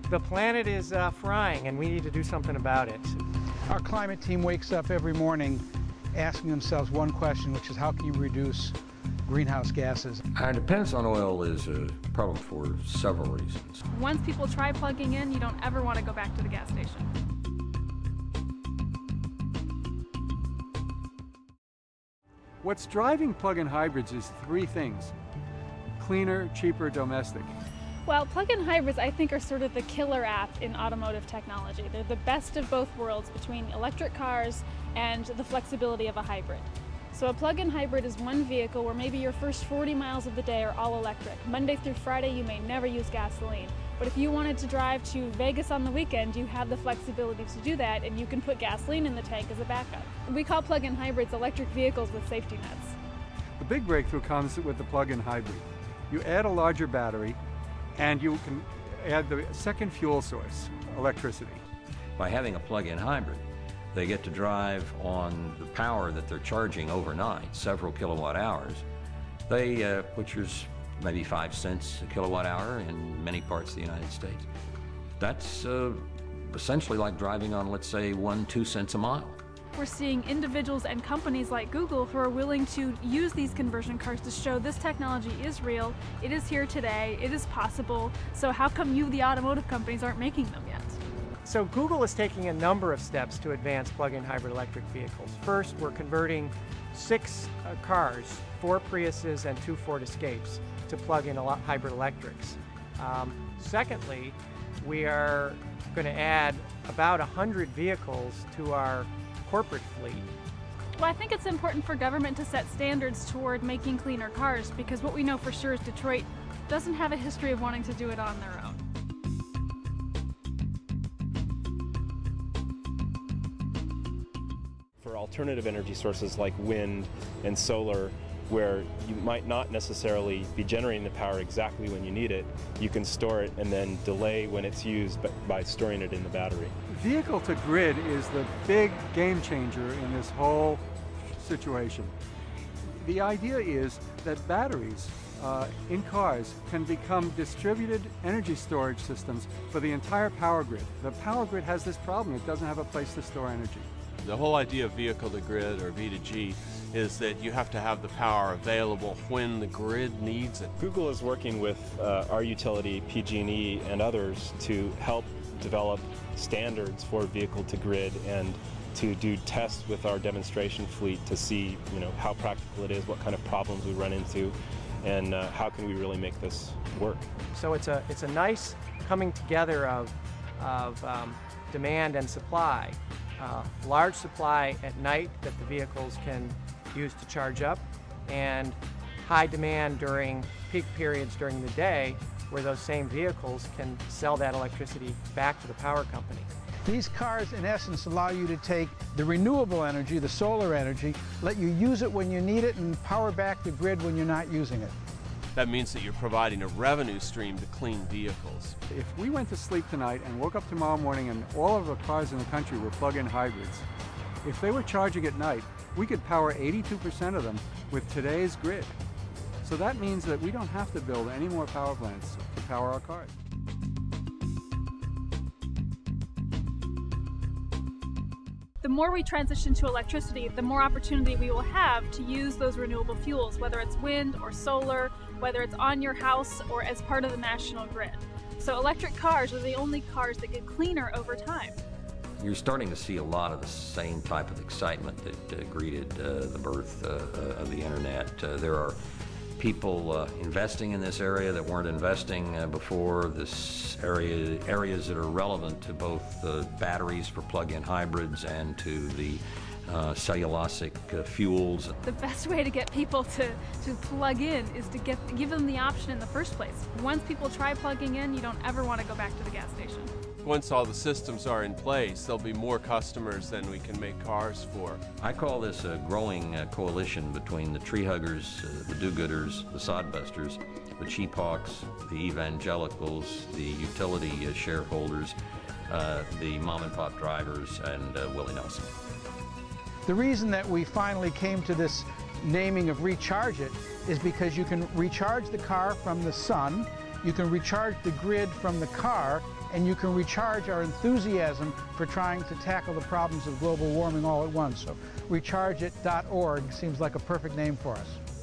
The planet is frying, and we need to do something about it. Our climate team wakes up every morning asking themselves one question, which is how can you reduce greenhouse gases? Dependence on oil is a problem for several reasons. Once people try plugging in, you don't ever want to go back to the gas station. What's driving plug-in hybrids is three things: cleaner, cheaper, domestic. Well, plug-in hybrids, I think, are sort of the killer app in automotive technology. They're the best of both worlds between electric cars and the flexibility of a hybrid. So a plug-in hybrid is one vehicle where maybe your first 40 miles of the day are all electric. Monday through Friday, you may never use gasoline. But if you wanted to drive to Vegas on the weekend, you have the flexibility to do that, and you can put gasoline in the tank as a backup. We call plug-in hybrids electric vehicles with safety nets. The big breakthrough comes with the plug-in hybrid. You add a larger battery, and you can add the second fuel source, electricity. By having a plug-in hybrid, they get to drive on the power that they're charging overnight, several kilowatt hours, which is maybe 5 cents a kilowatt hour in many parts of the United States. That's essentially like driving on, let's say, 1-2 cents a mile. We're seeing individuals and companies like Google who are willing to use these conversion cars to show this technology is real, it is here today, it is possible, so how come you, the automotive companies, aren't making them yet? So Google is taking a number of steps to advance plug-in hybrid electric vehicles. First, we're converting 6 cars, 4 Priuses and 2 Ford Escapes, to plug-in hybrid electrics. Secondly, we are going to add about 100 vehicles to our corporate fleet. Well, I think it's important for government to set standards toward making cleaner cars, because what we know for sure is Detroit doesn't have a history of wanting to do it on their own. For alternative energy sources like wind and solar, where you might not necessarily be generating the power exactly when you need it, you can store it and then delay when it's used by storing it in the battery. Vehicle to grid is the big game changer in this whole situation. The idea is that batteries in cars can become distributed energy storage systems for the entire power grid. The power grid has this problem: it doesn't have a place to store energy. The whole idea of vehicle to grid, or V2G, is that you have to have the power available when the grid needs it. Google is working with our utility, PG&E, and others to help develop standards for vehicle to grid and to do tests with our demonstration fleet to see, how practical it is, what kind of problems we run into, and how can we really make this work. So it's a nice coming together of demand and supply. Large supply at night that the vehicles can use to charge up, and high demand during peak periods during the day, where those same vehicles can sell that electricity back to the power company. These cars, in essence, allow you to take the renewable energy, the solar energy, let you use it when you need it, and power back the grid when you're not using it. That means that you're providing a revenue stream to clean vehicles. If we went to sleep tonight and woke up tomorrow morning and all of the cars in the country were plug-in hybrids, if they were charging at night, we could power 82% of them with today's grid. So that means that we don't have to build any more power plants to power our cars. The more we transition to electricity, the more opportunity we will have to use those renewable fuels, whether it's wind or solar, whether it's on your house or as part of the national grid. So electric cars are the only cars that get cleaner over time. You're starting to see a lot of the same type of excitement that greeted the birth of the internet. There are people investing in this area that weren't investing before. This areas that are relevant to both the batteries for plug-in hybrids and to the cellulosic fuels. The best way to get people to plug in is to give them the option in the first place. Once people try plugging in, you don't ever want to go back to the gas station. Once all the systems are in place, there'll be more customers than we can make cars for. I call this a growing coalition between the tree huggers, the do-gooders, the sodbusters, the cheap hawks, the evangelicals, the utility shareholders, the mom-and-pop drivers, and Willie Nelson. The reason that we finally came to this naming of Recharge It is because you can recharge the car from the sun. You can recharge the grid from the car, and you can recharge our enthusiasm for trying to tackle the problems of global warming all at once. So rechargeit.org seems like a perfect name for us.